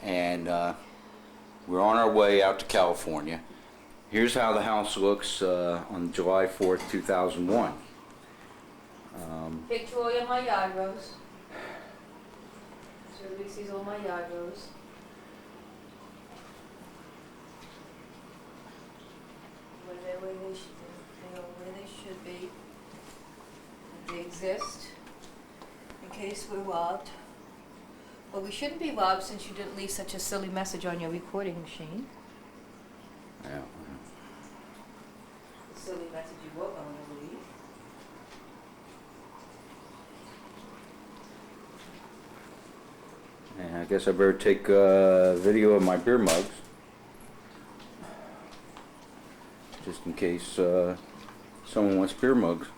and we're on our way out to California. Here's how the house looks on July 4th, 2001. Victoria, my yard rose. So everybody sees all my yard rose. Where they should be. They exist in case we're robbed. Well, we shouldn't be robbed since you didn't leave such a silly message on your recording machine. Yeah. The silly message you wrote, I believe. And I guess I better take a video of my beer mugs, just in case someone wants beer mugs.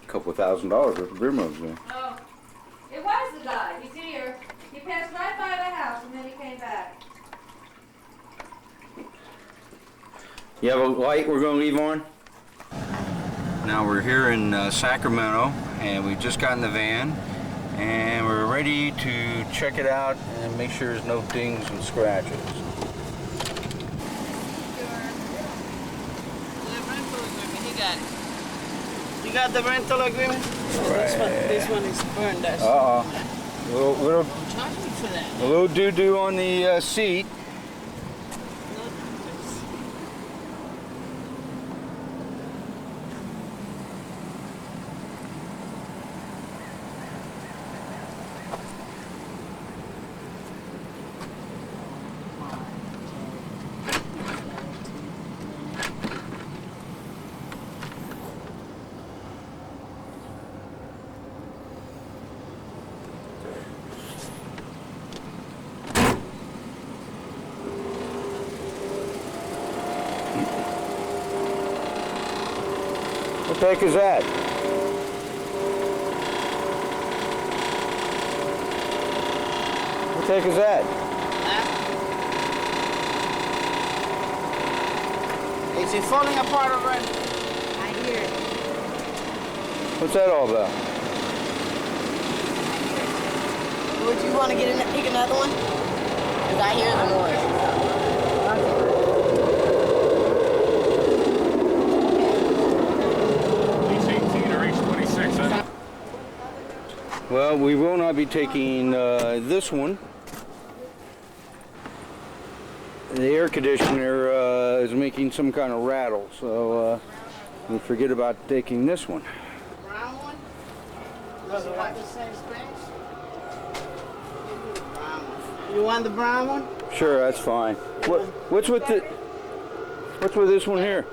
A couple $1,000 worth of beer mugs there. Oh, it was the guy. He's here. He passed right by the house and then he came back. You have a light we're going to leave on? Now we're here in Sacramento, and we've just got in the van, and we're ready to check it out and make sure there's no dings and scratches. You got the rental agreement? Right. This one is burned. That's Little charge me for that. a little doo-doo on the seat. What the heck is that? What the heck is that? Is it falling apart already? I hear it. What's that all about? Would you want to pick another one? Because I hear the noise. Well, we will not be taking this one. The air conditioner is making some kind of rattle, so we forget about taking this one. Brown one? Does it like the same space? Brown one. You want the brown one? Sure, that's fine. What's with this one here?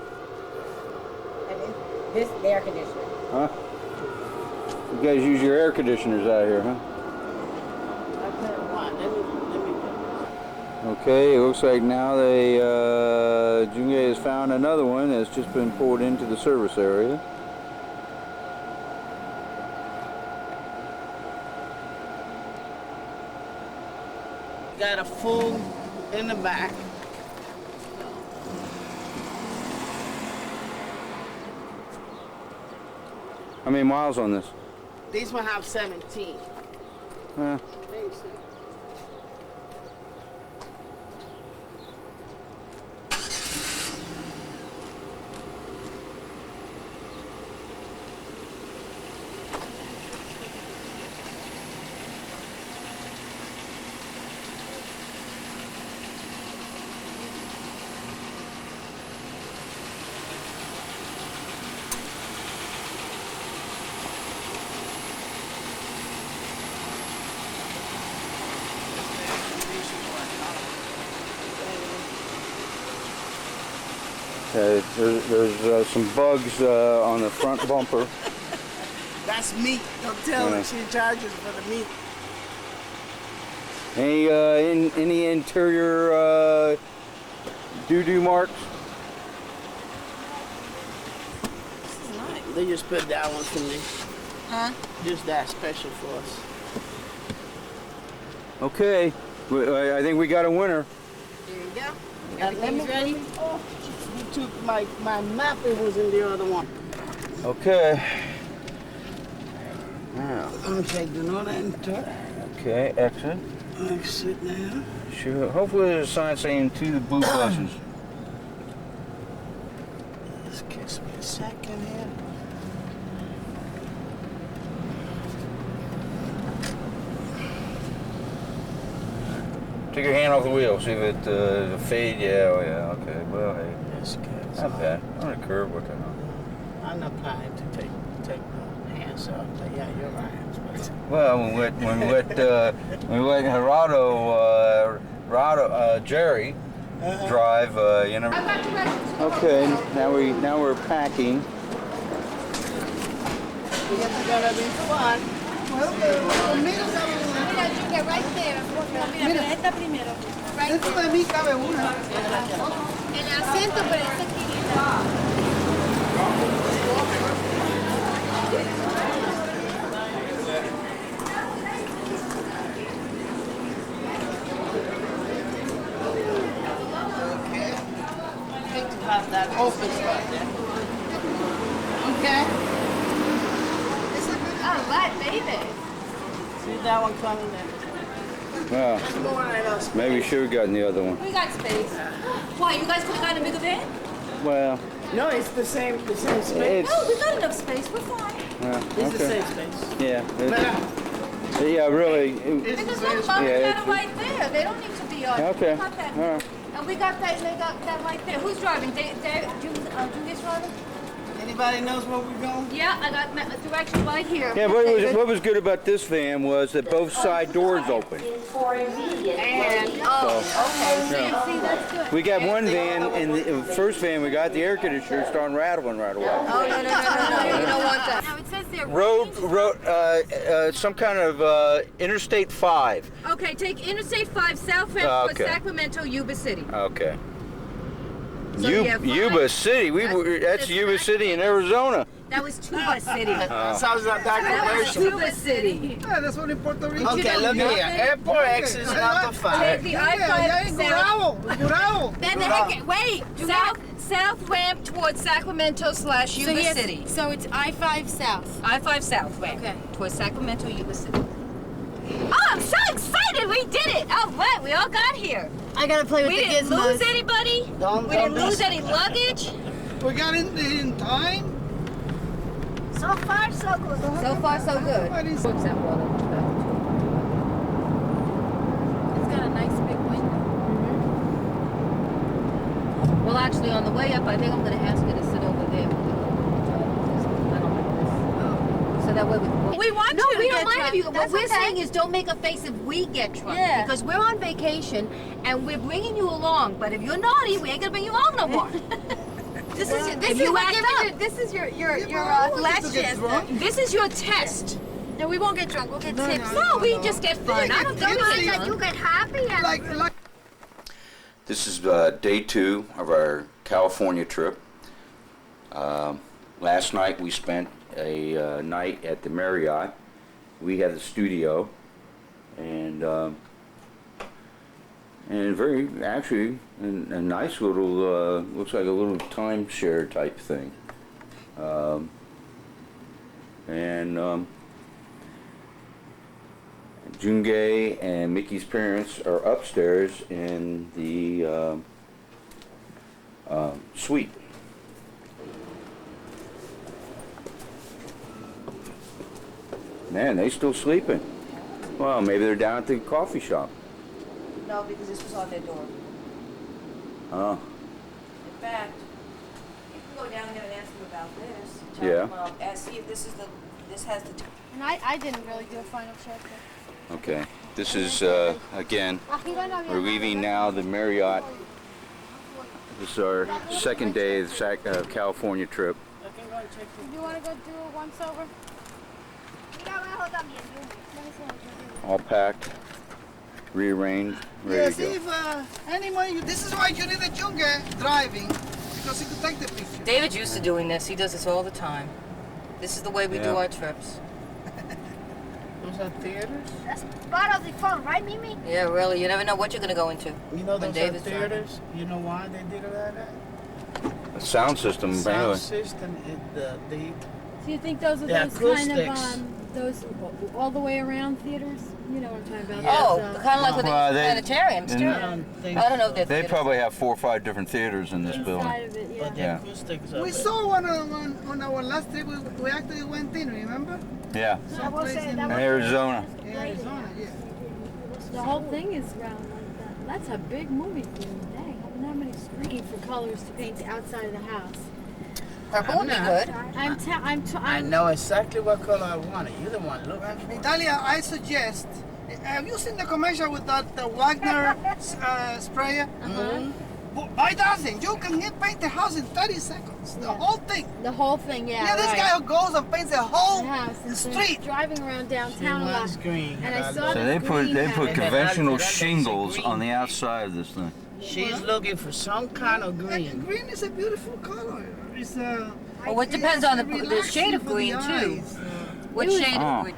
This the air conditioner. Huh? You guys use your air conditioners out here, huh? I put one. Let me Okay, it looks like now they Junge has found another one that's just been pulled into the service area. got a full in the back. How many miles on this? This one have 17. Uh, there's some bugs on the front bumper. That's meat. Don't tell her she charges for the meat. Any interior doo-doo marks? This is nice. They just put that one for me. Huh? Just that special for us. Okay, I think we got a winner. There you go. Everything's ready? Oh, you took my map. It was in the other one. Okay. Now. Let me check the note enter. Okay, exit. Exit now. Sure. Hopefully there's a sign saying to the blue buses. Just kiss me a second here. Take your hand off the wheel. See if it fade. Yeah. Oh yeah. Okay. Well, hey. Just kiss. Not bad. On a curve. What the hell? I'm not planning to take the hands off, but yeah, you're right. Well, when we let Jerry drive, you know. Okay, now we're packing. It's gonna be fun. Mira, Yuka, right there. Mira, esta primero. Right Dentro de mí cabe una. El acento, pero esta aquí. Have that open spot there. Okay. All right, baby. See that one coming there. Well, More right else. maybe we should have gotten the other one. We got space. Why, you guys could have gotten a bigger van? Well, No, it's the same space. it's No, we got enough space. We're fine. It's the okay. same space. Yeah. Mira, Yeah, really. Because look, Mom, we Yeah, got it right there. They don't need to be on. Okay. We got that. All right. And we got that. They got that right there. Who's driving? Junior's driving? anybody knows where we're going? Yeah, I got directions right here. Yeah, what was good about this van was that both side doors open. And okay. So you see, that's good. We got one van, and the first van we got, the air conditioner started rattling right away. Oh no, you don't want that. Now it says there. Road, some kind of Interstate 5. Okay, take Interstate 5 south ramp for Okay. Sacramento, Yuba City. Okay. So, yeah, fine. Yuba City. That's Yuba City in Arizona. That was Tuba City. Sounds like that That was commercial. Tuba City. Yeah, that's what in Puerto Rico. Okay, look know here. nothing? Airport exit is number Take 5. the Yeah, I-5 south. Jurado. Then wait, south ramp towards Sacramento / Yuba City. So it's I-5 South. I-5 south ramp Okay. towards Sacramento, Yuba City. Oh, I'm so excited! We did it! All right, we all got here. I gotta play with We the didn't gizmos. lose anybody. We didn't lose any luggage. We got in time. So far, so good. So far, so good. What is- Works out well. It's got a nice big window. Well, actually, on the way up, I think I'm going to ask you to sit over there. I don't like this. So that way we want you to we don't get mind drunk. if you. What That's we're okay. saying is don't make a face if we get drunk. Yeah. Because we're on vacation and we're bringing you along. But if you're naughty, we ain't going to bring you along no more. This If you act up. this is your I want last to get chance. drunk. This is your test. No, we won't get drunk. We'll get tips. No, we just get fun. I don't Yeah, think we yeah. get drunk. get happy and Like This is day 2 of our California trip. Last night we spent a night at the Marriott. We had the studio, and very actually a nice little looks like a little timeshare type thing. Junge and Mickey's parents are upstairs in the suite. Man, they still sleeping. Well, maybe they're down at the coffee shop. No, because this was on their door. Oh, In fact, you can go down there and ask them about this. Tell Yeah. them, see if this has the And I didn't really do a final check. okay. This is, again, we're leaving now the Marriott. This is our second day of the California trip. I can go and check Do you want to go do it once over? All packed, rearranged, yeah, ready see to go. if anyone. This is why you need a jungle driving, because he could take the picture. David's used to doing this. He does this all the time. This is the way we do Yeah. our trips. Those are theaters? That's part of the fun, right, Mimi? Yeah, really. You never know what you're going to go into. You know When those are David's driving. theaters? You know why they did it like that? The sound system, Sound anyway. system is the Do you think those are The those kind of acoustics. those all the way around theaters? You know what I'm talking about? Oh, Those, kind of like with the Well, they- planetariums too. and I don't know if they're They theaters. probably have 4 or 5 different theaters in this inside building. of it, yeah. But the Yeah. acoustics of We it. saw one on our last trip. We actually went in. Remember? Yeah, I will say in that was Arizona. In Arizona. Yeah. The whole thing is round like that. That's a big movie theater. Dang, I don't have many screens for colors to paint the outside of the house. Purple would be I'm not. good. I know exactly what color I wanted. You're the one looking for it. Italia, I suggest. Have you seen the commercial with that the Wagner sprayer? Buy that thing. You can paint the house in 30 seconds. The whole thing. The whole thing, yeah. Yeah, this right. guy who goes and paints the whole The house and street. driving around She downtown a lot. wants green. And I I saw love So it. they put green conventional That looks shingles green. on the outside of this thing. She's looking for some kind of And green. green is a beautiful color. It's Well, it depends on the relaxing shade of for the green too. eyes. What shade Oh. of green?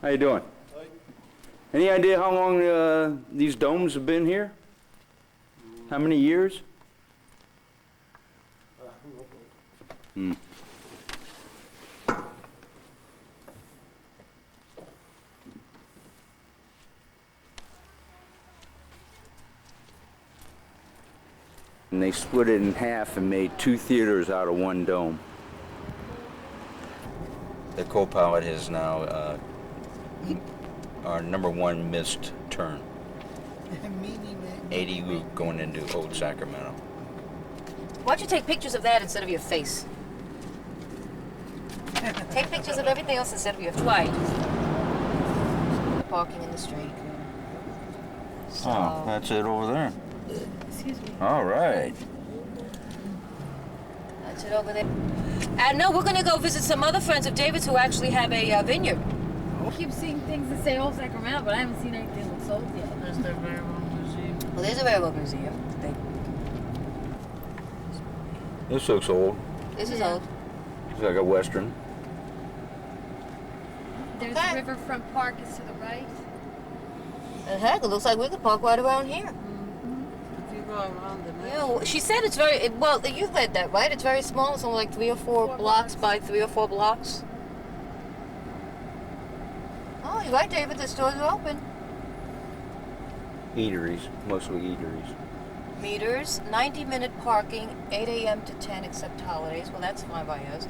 How you doing? Any idea how long these domes have been here? How many years? Hmm. And they split it in half and made 2 theaters out of 1 dome. The co-pilot is now our #1 missed turn. 80 route going into Old Sacramento. Why don't you take pictures of that instead of your face? Take pictures of everything else instead of your flight. Parking in the street. So, Oh, that's it over there. Excuse me. All right. that's it over there. And no, we're gonna go visit some other friends of David's who actually have a vineyard. I keep seeing things that say Old Sacramento, but I haven't seen anything that's sold yet. There's the Railroad Museum. Well, there's a railroad museum. This looks old. This is old. It's like a western. There's Okay. Riverfront Park is to the right. And heck, it looks like we could park right around here. If you go around the Yeah, well, she said it's very, well, you read that, right? It's very small. It's only like 3 or 4 blocks by 3 or 4 blocks. Oh, you're right, David. The stores are open. Eateries, mostly eateries. Meters, 90-minute parking, 8 a.m. to 10 except holidays. Well, that's fine by us.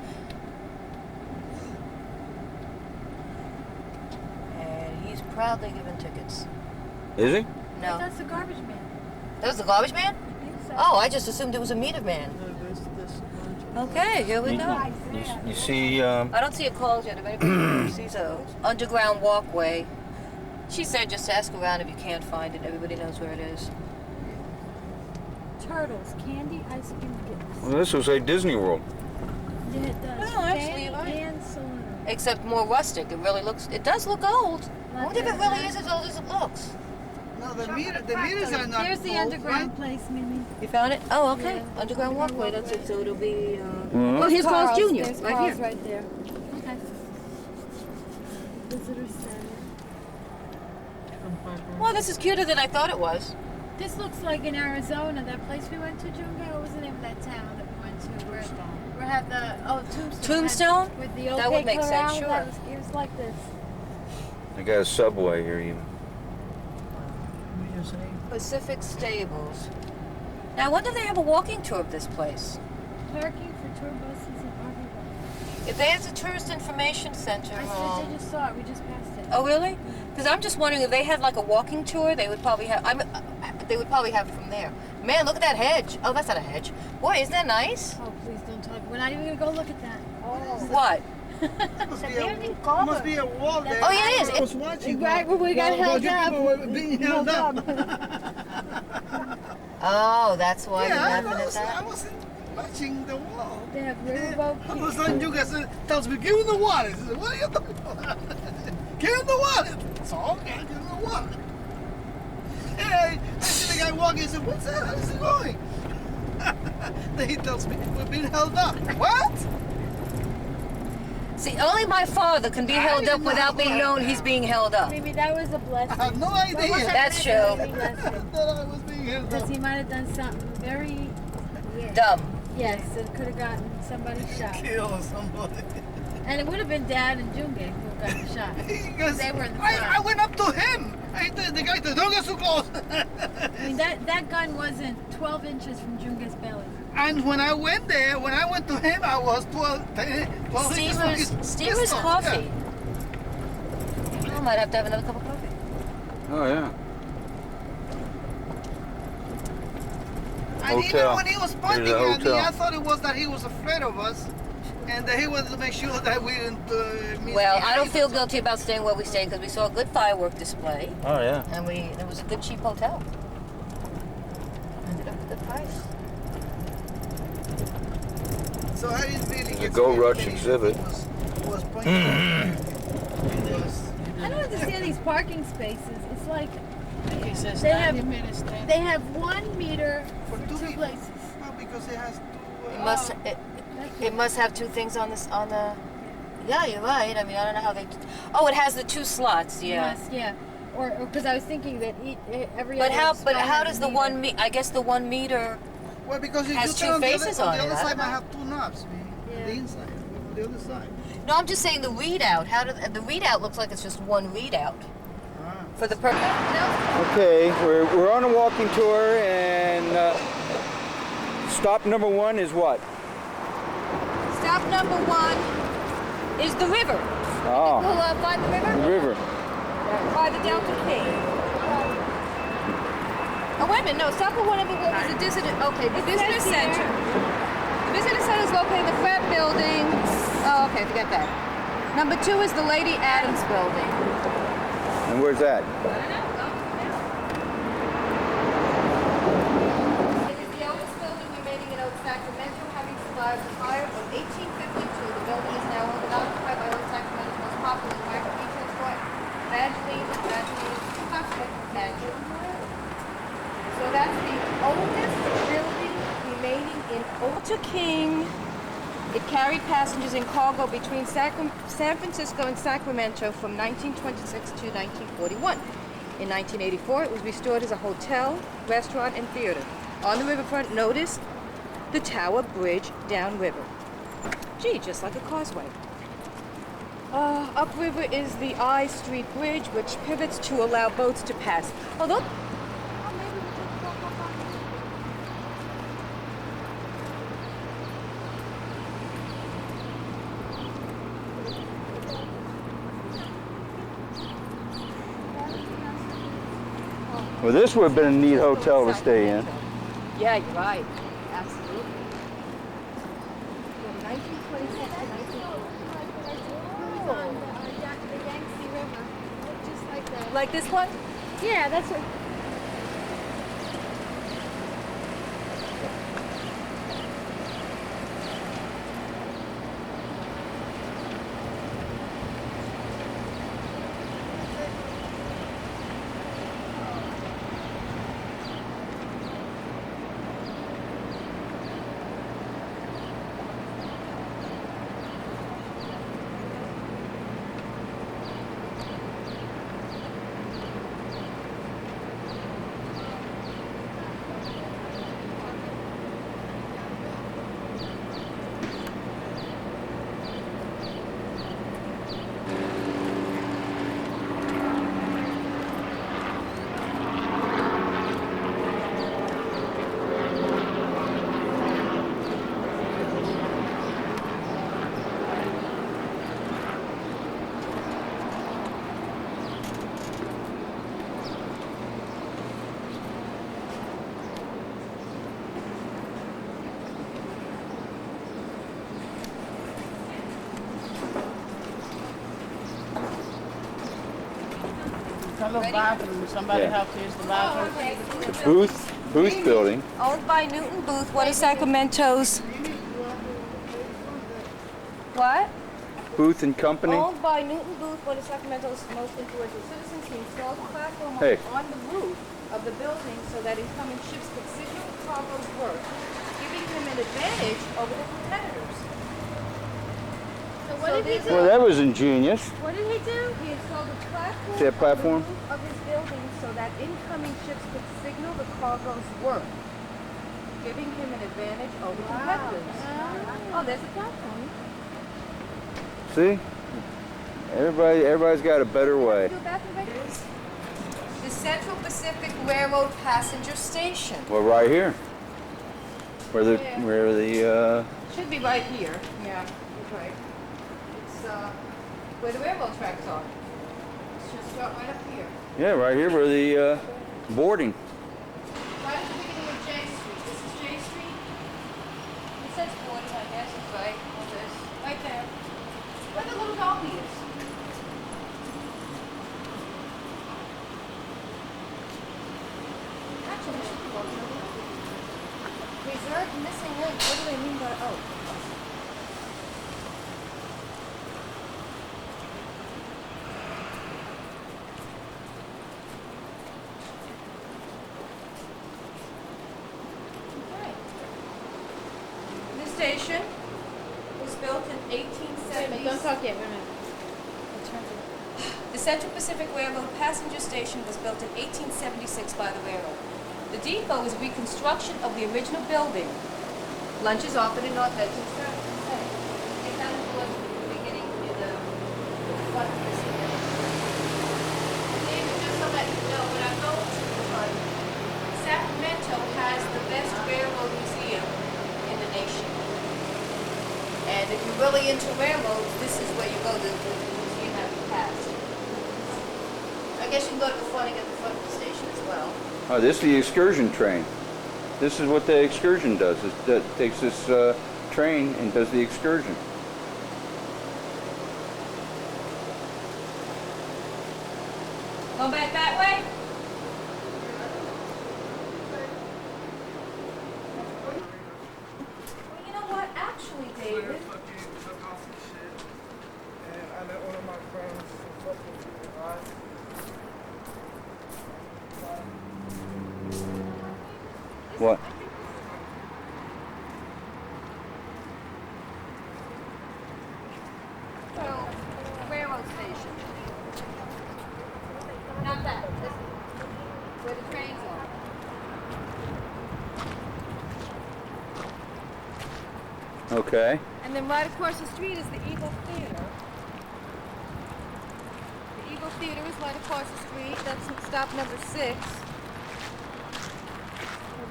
And he's proudly given tickets. Is he? No. That's the garbage man. That was the garbage man? I think so. Oh, I just assumed it was a meter man. Okay, here we go. You see, I don't see a call yet. If anybody sees a underground walkway, she said just ask around if you can't find it. Everybody knows where it is. Turtles, candy, ice cream, gifts. well, this looks like Disney World. Yeah, it does. Oh, actually, Candy you're right. and saloon. Except more rustic. It does look old. I wonder if it really is as old as it looks. No, the meters are not There's the old, underground right? place, Mimi. You found it? Oh, okay. Yeah. Underground walkway. That's it. So it'll be. Mhm. Well, here's Carl's Jr. There's right Carl's here. right there. Okay. Visitor center. Well, this is cuter than I thought it was. This looks like in Arizona, that place we went to, Junga. What was the name of that town that we went to? Where we had the Tombstone. Tombstone? With the That would opaque make sense, corral. sure. It was like this. They got a subway here even. Pacific Stables. Now, I wonder if they have a walking tour of this place. Parking for tour buses and RV buses. If there's a tourist information center. I just saw it. We just passed it. Oh, really? Because I'm just wondering if they had like a walking tour, they would probably have. They would probably have it from there. Man, look at that hedge. Oh, that's not a hedge. Boy, isn't that nice? Oh, please don't talk. We're not even gonna go look at that. What? Must be a wall there. Oh, yeah, it is. I was watching. Right where we got held you up. people were being held up. Oh, that's why you're Yeah, I laughing at was that. watching the wall. They have riverboat. All of a sudden, you guys tells me, "Give him the wallet." I said, "What are you talking about?" Give him the wallet. So okay, give him the wallet. Hey, I see the guy walking. I said, "What's that? How's he going?" Then he tells me, "We're being held up." What? See, only my father can be held up without being known he's being held up. Maybe that was a blessing. I have no idea. That's true. that I was being held Because up. he might have done something very Dumb. yes, it could have gotten somebody shot. Kill somebody. And it would have been Dad and Junge who got shot. Because They were in the I front. went up to him. The guy said, "Don't get so close." I mean, that gun wasn't 12 inches from Junge's belly. And when I went there, when I went to him, I was 12 inches from his Stever's pistol. coffee. I might have to have another cup of coffee. Oh yeah. And Hotel. even when he was pointing Here's a at me, hotel. I thought it was that he was afraid of us, and that he wanted to make sure that we didn't miss Well, the I don't eyes feel or guilty about staying where we stayed because we saw a good firework display Oh yeah. and it was a good cheap hotel. Ended up with a good price. something. So I didn't really There's a get Gold scared Rush when he exhibit. was pointing at me. It was- I don't understand these parking spaces. It's like He says They have- 90 minutes then. they have 1 meter For for two 2 people. places. Well, because it has two. It must have two things on this on the. Yeah, you're right. I mean, I don't know how they. Oh, it has the two slots. Yeah. Yes, yeah. Or because I was thinking that every But other how? spot But how has a does the meter. I guess the 1 meter. Well, because if Has you two turn on faces the on other, it, the I other don't side might know. have two knobs, on the inside, on the other side. No, I'm just saying the readout. How do the readout looks like it's just one readout for the purpose. Okay, we're on a walking tour, and stop number 1 is what? Stop number 1 is the river. Oh, We'll find the river the river. by the Delta Cave. Oh wait a minute, no. Stop at whatever. What was the visitor? Okay, the visitor center. The visitor center is located in the Fred Building. Oh, okay, forget that. Number 2 is the Lady Adams Building. And where's that? It is the oldest building remaining in Old Sacramento, having survived the fire of 1852. The building is now owned and occupied by Old Sacramento's most popular American retail store, Evangeline Cosmetic. So that's the oldest building remaining in Walter King. It carried passengers and cargo between San Francisco and Sacramento from 1926 to 1941. In 1984, it was restored as a hotel, restaurant, and theater. On the riverfront, notice the Tower Bridge downriver. Gee, just like a causeway. Upriver is the I Street Bridge, which pivots to allow boats to pass. Although, Well, this would have been a neat hotel to stay in. yeah, you're right. Absolutely. From 1926 to 1940. On the Yangtze River. Just like that. Like this one? Yeah, that's what. A little bathroom. Somebody Yeah. help to use the bathroom. Booth building. Owned by Newton Booth, one of Sacramento's. What? Booth and Company. Owned by Newton Booth, one of Sacramento's most influential citizens. He installed a platform Hey. on the roof of the building so that incoming ships could signal the cargo's work, giving him an advantage over the competitors. So What did he do? Well, that was ingenious. What did he do? He installed a platform, See that platform? on the roof of his building so that incoming ships could signal the cargo's work, giving him an advantage over competitors. Oh, there's a platform. See? Everybody's got a better way. Do that in Vegas? The Central Pacific Railroad passenger station. Well, right here. Where the Should be right here. Yeah, you're right. It's where the railroad tracks are. It should start right up here. yeah, right here where the boarding. Right at the beginning of J Street. This is J Street. It says 40, I guess. It's right. All this. Right there. Where the little doggy is. Actually, we should go there. Reserved missing link. What do they mean by, oh. Okay. This station was built in 1870s. Don't talk yet. Wait a minute. The Central Pacific Railroad passenger station was built in 1876 by the railroad. The depot is a reconstruction of the original building. Lunch is offered in North Benton Circle. It kind of was beginning in the front of this area. David, just so that you know, when I go to Sacramento has the best railroad museum in the nation. And if you're really into railroads, this is where you go to the museum that we passed. I guess you can go to the front and get the front of the station as well. Oh, this is the excursion train. This is what the excursion does. It takes this train and does the excursion. Go back that way? Well, you know what? Actually, David, And I met one of my friends who fucked with me, right? What? so, railroad station. Not that. This where the trains are. Okay. And then right across the street is the Eagle Theater. The Eagle Theater is right across the street. That's stop number 6. So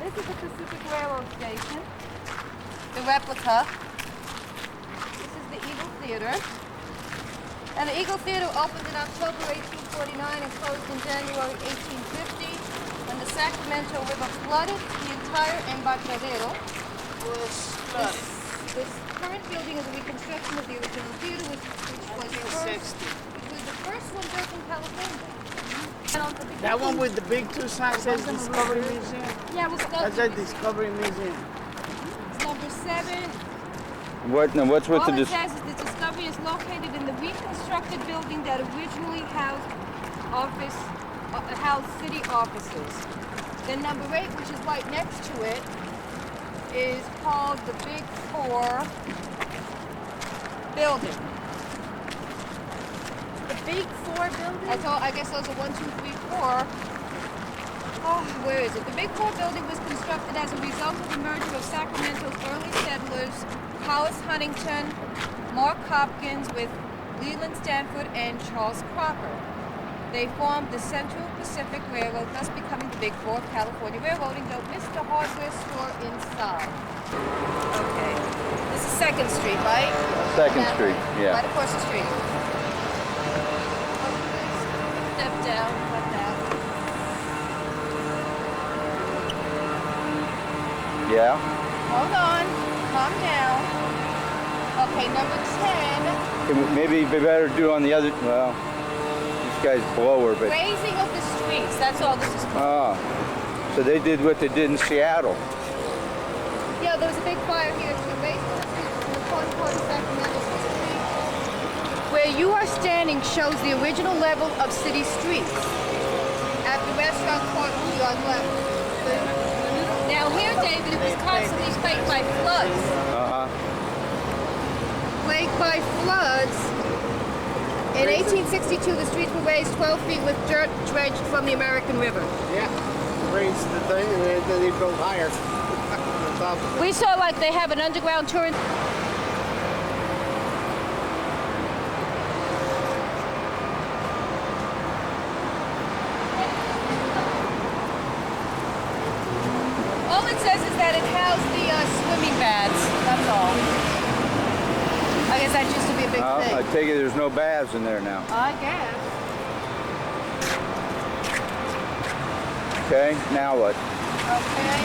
this is the Pacific Railroad Station. The replica. This is the Eagle Theater. And the Eagle Theater opened in October 1849 and closed in January 1850. When the Sacramento River flooded, the entire Embarcadero was flooded. This current building is a reconstruction of the original theater, which was the first one built in California. That one with the big two signs says Discovery Museum. Yeah, it was That's a Discovery Museum. number 7. What? Now, what's with All the? it says is the Discovery is located in the reconstructed building that originally housed city offices. Then number 8, which is right next to it, is called the Big 4 building. The Big 4 building? That's all. I guess those are 1, 2, 3, 4. Oh, where is it? The Big 4 building was constructed as a result of the merger of Sacramento's early settlers, Hollis Huntington, Mark Hopkins, with Leland Stanford and Charles Crocker. They formed the Central Pacific Railroad, thus becoming the Big 4 of California railroading. Don't miss the hardware store inside. Okay. This is 2nd Street, right? 2nd That Street, way. yeah. Right across the street. Step down, like that. Yeah. Hold on. Calm down. Okay, number 10. Maybe we better do on the other. Well, this guy's blower, but. Raising of the streets. That's all this is called. So they did what they did in Seattle. Yeah, there was a big fire here too. Raising the streets in the corner part of Sacramento Street. Where you are standing shows the original level of city streets. At the restaurant court to your left. Now here, David, it was constantly plagued by floods. plagued by floods. In 1862, the streets were raised 12 feet with dirt dredged from the American River. Yeah. Raised the thing and then they built higher. On top of it. We saw like they have an underground touring. All it says is that it housed the swimming baths. That's all. I guess that used to be a big thing. I take it there's no baths in there now. I guess. Okay, now what? Okay.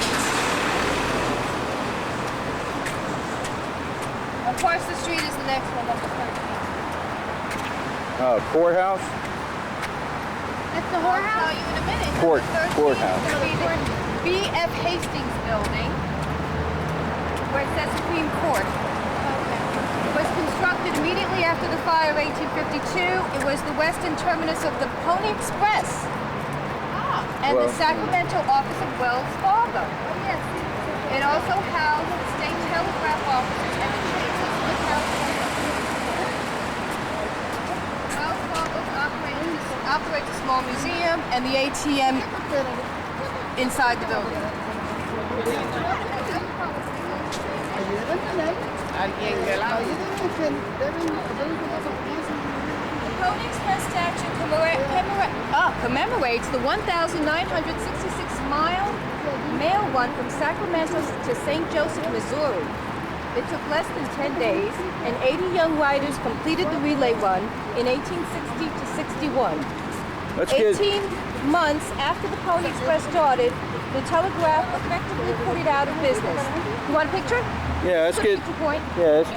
Across the street is the next one, number 13. Courthouse? That's the whorehouse? I'll tell you in a minute. Courthouse. B.F. Hastings Building, where it says Supreme Court. It was constructed immediately after the fire of 1852. It was the western terminus of the Pony Express and the Sacramento office of Wells Fargo. Oh, yes. It also housed the state telegraph offices and the traces of the California. Wells Fargo operates a small museum and the ATM inside the building. The Pony Express statue commemorates the 1,966-mile mail run from Sacramento to St. Joseph, Missouri. It took less than 10 days, and 80 young riders completed the relay run in 1860 to 61. 18 months after the Pony Express started, the telegraph effectively put it out of business. You want a picture? Yeah, that's good. Point. Yes.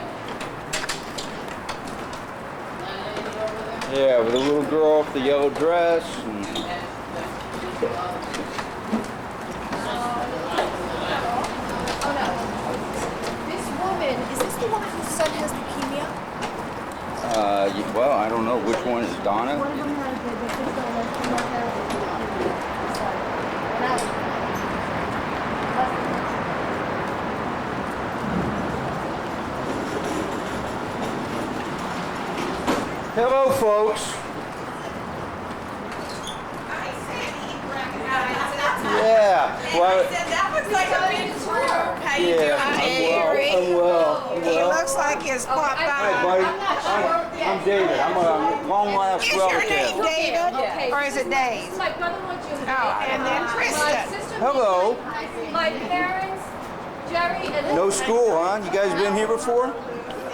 Yeah, with a little girl with the yellow dress. And Oh no. This woman, is this the one whose son has leukemia? well, I don't know which one is Donna. Hello, folks. Yeah. Well, That looks like a big tour. How you doing, Jerry? I'm well. He looks like his papa. Hi, buddy. I'm David. I'm a long-lost Is your relative. name David? Or is it Dave? My brother-in-law Jim. Oh, and then My Kristen. sister. Hello. My parents, Jerry and No school, huh? You guys been here before?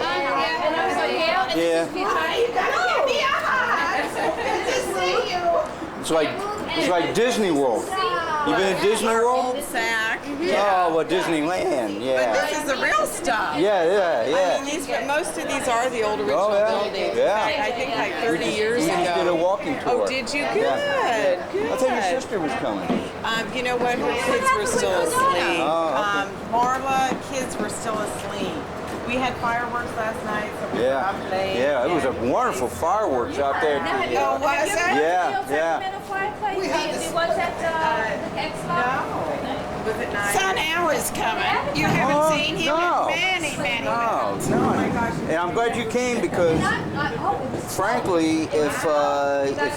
and I was like, yeah. And Yeah. You gotta give me a hug. Good to see you. It's like Disney World. You been to Disney World? Sack. Oh, well, Disneyland, yeah. This is the real stuff. Yeah. Most of these are the old original Oh, yeah. buildings. Yeah. I think like 30 years We just did a ago. walking tour. Oh, did you? Good. Yeah. Good. I thought your sister was coming. You know what? Her kids were still asleep. Oh, okay. Marla, kids were still asleep. We had fireworks last night, so we were up late. Yeah, it was a wonderful fireworks out there. Oh, was it? Yeah. We had the ones at Xbox. No. Was it nice? Son Al is coming. You haven't seen him no. in many months. No. And I'm glad you came because, frankly, if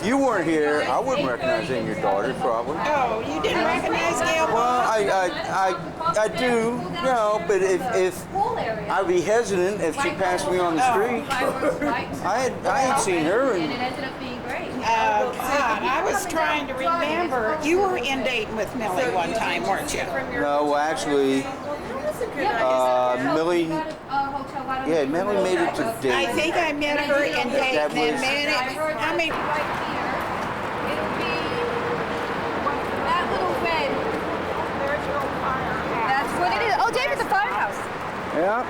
you weren't here, I wouldn't recognize any of your daughters probably. Oh, you didn't recognize Gail? Well, I do, you know, but if I'd be hesitant if she passed me on the street. I had seen her And and it ended up being great. Oh, God, I was trying to remember. You were in Dayton with Millie one time, weren't you? no, actually, Millie, yeah, Millie made it to I Dayton. think I met her in That Dayton and was- Manny. I mean, Right here, it'll be that little red. That's what it is. Oh, David, the firehouse. Yeah.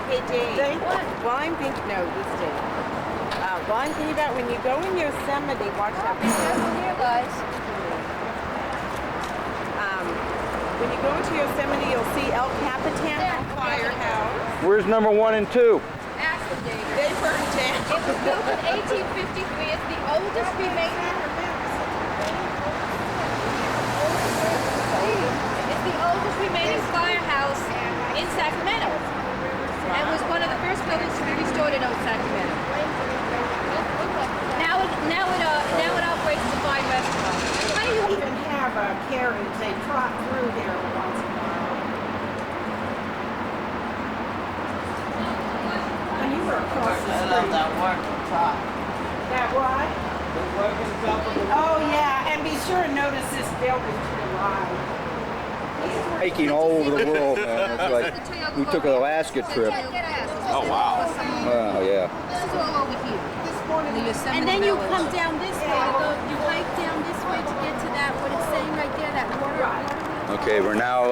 Hey, Dave. While I'm thinking, no, this day. While I'm thinking about when you go in Yosemite, watch that. Be careful here, guys. When you go into Yosemite, you'll see El Capitan Firehouse. Where's number 1 and 2? Ask them, David. they burned down. It was built in 1853. It's the oldest remaining. It's the oldest remaining firehouse in Sacramento, and was Americans, they trot through there once in a while. When you were across the street. that working top. That what? The working top of the Oh yeah, and be sure to notice this building to the right. Hiking all over the world, man. It's like we took an Alaska trip. Oh, wow. Oh, yeah. This is all over here. The Yosemite And then you Village. come down this way to go, you hike down this way to get to that, what it's saying right there, that water. Okay, we're now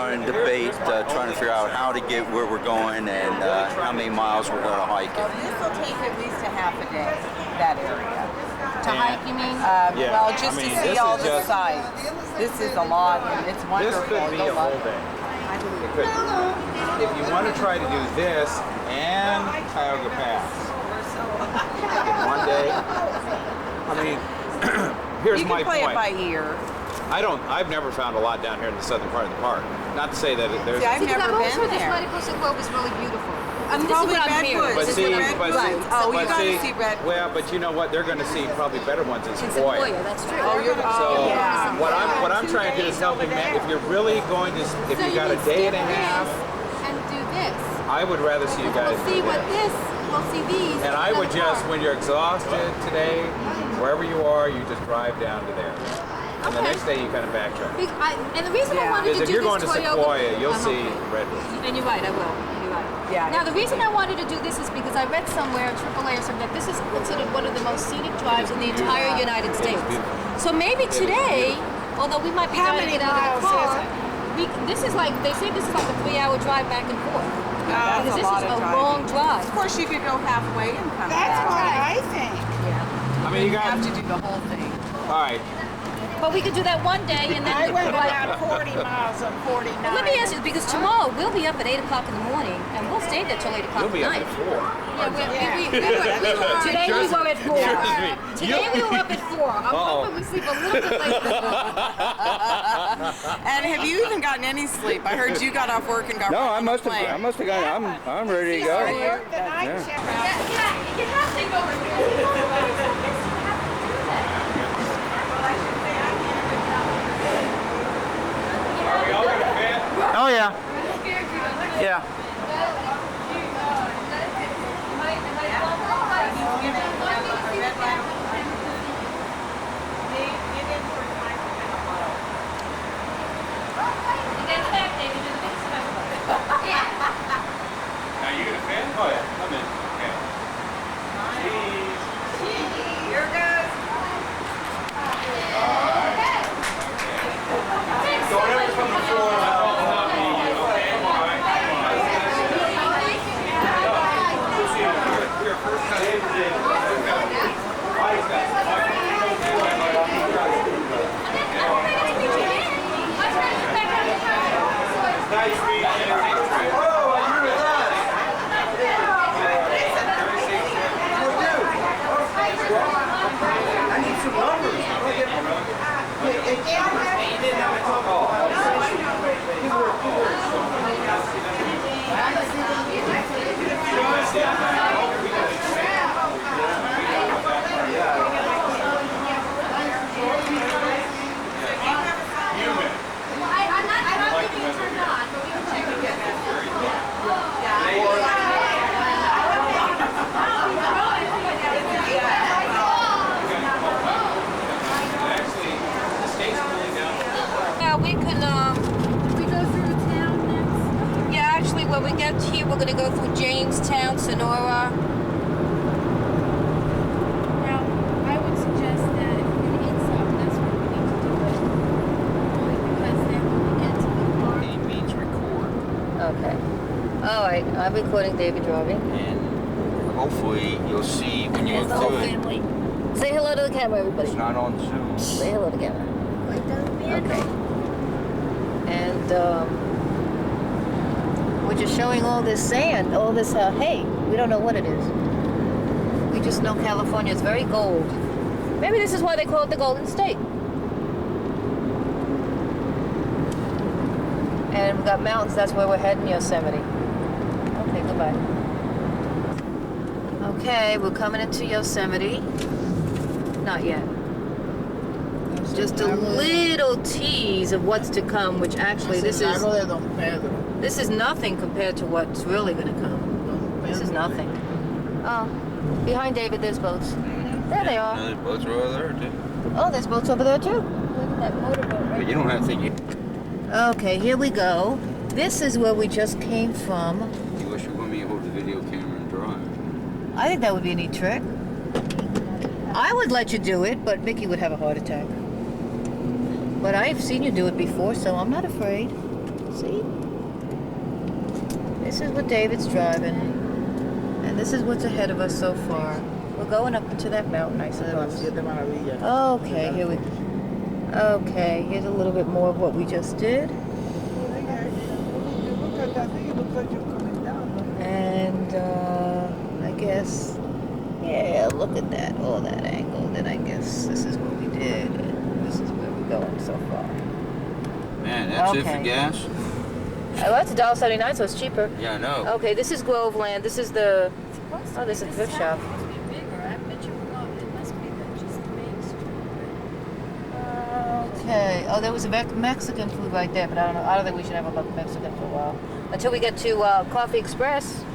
in debate, trying to figure out how to get where we're going and how many miles we're going to hike it. This will take at least a half a day, that area. To hike, you mean? Well, just I mean, to see this all is the just- sights. This is a lot, and it's This wonderful. could be a whole day. It could be. If you want to try to do this and Tioga Pass in one day, I mean, here's You my can play point. it by ear. I've never found a lot down here in the southern part of the park. Not to say that there's. See, I've Because never I've always been heard this there. Mariposa Grove is really beautiful. I mean, this is Probably what I'm hearing. redwoods. But This is see, what I'm but hearing. see, Oh, you but gotta see, see redwoods. well, but you know what? They're going to see probably better ones in In Sequoia. Sequoia, that's true. Oh, you're So yeah. what I'm trying to do is help you, man. If you're really going to, if So you got a would day and skip a half, this and do this. I would rather see you guys We'll see do what this. we'll see these. And I would another just, part. when you're exhausted today, wherever you are, you just drive down to there. And the Okay. next day you kind of backtrack. And the reason I wanted Because to if do you're going this to Toyota, Sequoia, you'll see redwoods. And you're right, I will. You're right. Yeah. Now, the reason I wanted to do this is because I read somewhere, AAA or something, that this is considered one of the most scenic drives in the entire United States. So maybe today, although we might be How trying to many get out of the miles car, this is like, they say this is like a 3-hour drive back and forth. That's Because a this lot is of a driving. long drive. Of course, you could go halfway and come That's back. what I think. I mean, you You got, have to do the whole thing. all right. But we could do that one day and then I went like, about 40 miles on 49. But let me ask you, because tomorrow we'll be up at 8 o'clock in the morning and we'll stay there till 8 o'clock You'll be at up night. at 4. Today we were at 4. Today we were up at 4. I'm Uh-oh. hoping we sleep a little bit later. And have you even gotten any sleep? I heard you got off work and got No, right I on the must have. plane. I must have got. I'm ready to go. The night Yeah. shift. You have to go over here. Oh yeah. Yeah. Now you gonna fit? Oh yeah, come in. Okay. Here goes. So whatever's from the floor, I'll be okay. All right. We're first cut in today. Nice meeting you. Oh, you're with us. I need some numbers. I'm not leaving it turned on, but we can check it Yeah, we could, We go through the town next. yeah, actually, when we get here, we're gonna go through Jamestown, Sonora. Now, I would suggest that if we're gonna eat something, that's when we need to do it. Only because then when we get to the park. It means record, Okay. All right, I'm recording David driving. and hopefully you'll see when you There's the look whole through it. family. Say hello to the camera, everybody. It's not on Zoom. Say hello to the camera. Okay. And we're just showing all this sand, all this hay. We don't know what it is. We just know California is very gold. Maybe this is why they call it the Golden State. And we've got mountains. That's where we're heading, Yosemite. Okay, goodbye. Okay, we're coming into Yosemite. Not yet. just a little tease of what's to come, which actually this is nothing compared to what's really going to come. This is nothing. Oh, behind David, there's boats. There they are. There's boats over there too. Oh, there's boats over there too. Look at that motorboat right But you don't have to. Okay, here we go. This is where we just came from. You wish you want me to hold the video camera and drive. I think that would be a neat trick. I would let you do it, but Mickey would have a heart attack. But I've seen you do it before, so I'm not afraid. See? This is what David's driving. And this is what's ahead of us so far. We're going up into that mountain, I suppose. Okay, here we go. Okay, here's a little bit more of what we just did. And I guess, yeah, look at that, all that angle. Then I guess this is what we did. And this is where we're going so far. Man, that's it for Okay. gas? Oh, that's $1.79, so it's cheaper. Yeah, I know. Okay, this is Groveland. This is the, oh, this is a thrift shop. Okay. Oh, there was a Mexican food right there, but I don't know. I don't think we should have a Mexican for a while. Until we get to Coffee Express.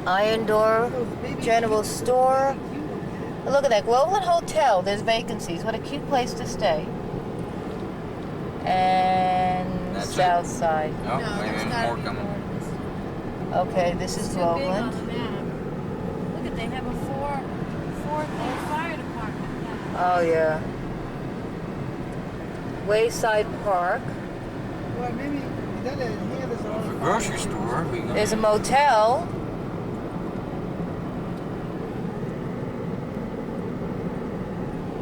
Iron Door General Store. Oh, look at that. Groveland Hotel. There's vacancies. What a cute place to stay. And That's it? South Side. Oh, maybe more coming. Okay, this is Groveland. Look at, they have a four fire department. Oh, yeah. Wayside Park. Well, maybe that here there's a The grocery store. We can There's a motel.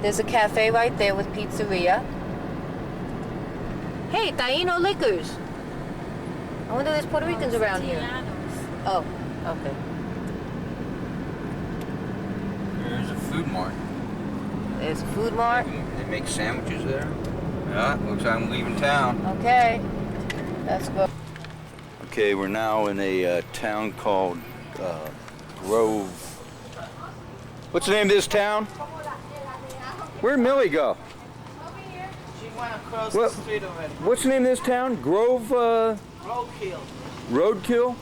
There's a cafe right there with pizzeria. Hey, Taino Liquors. I wonder if there's Puerto Ricans around here. Oh, okay. There's a food mart. There's a food mart. They make sandwiches there. Yeah, looks like I'm leaving town. Okay. Let's go. Okay, we're now in a town called Grove. What's the name of this town? Where'd Millie go? She went across What? the street already. What's the name of this town? Grove, Roadkill. Roadkill?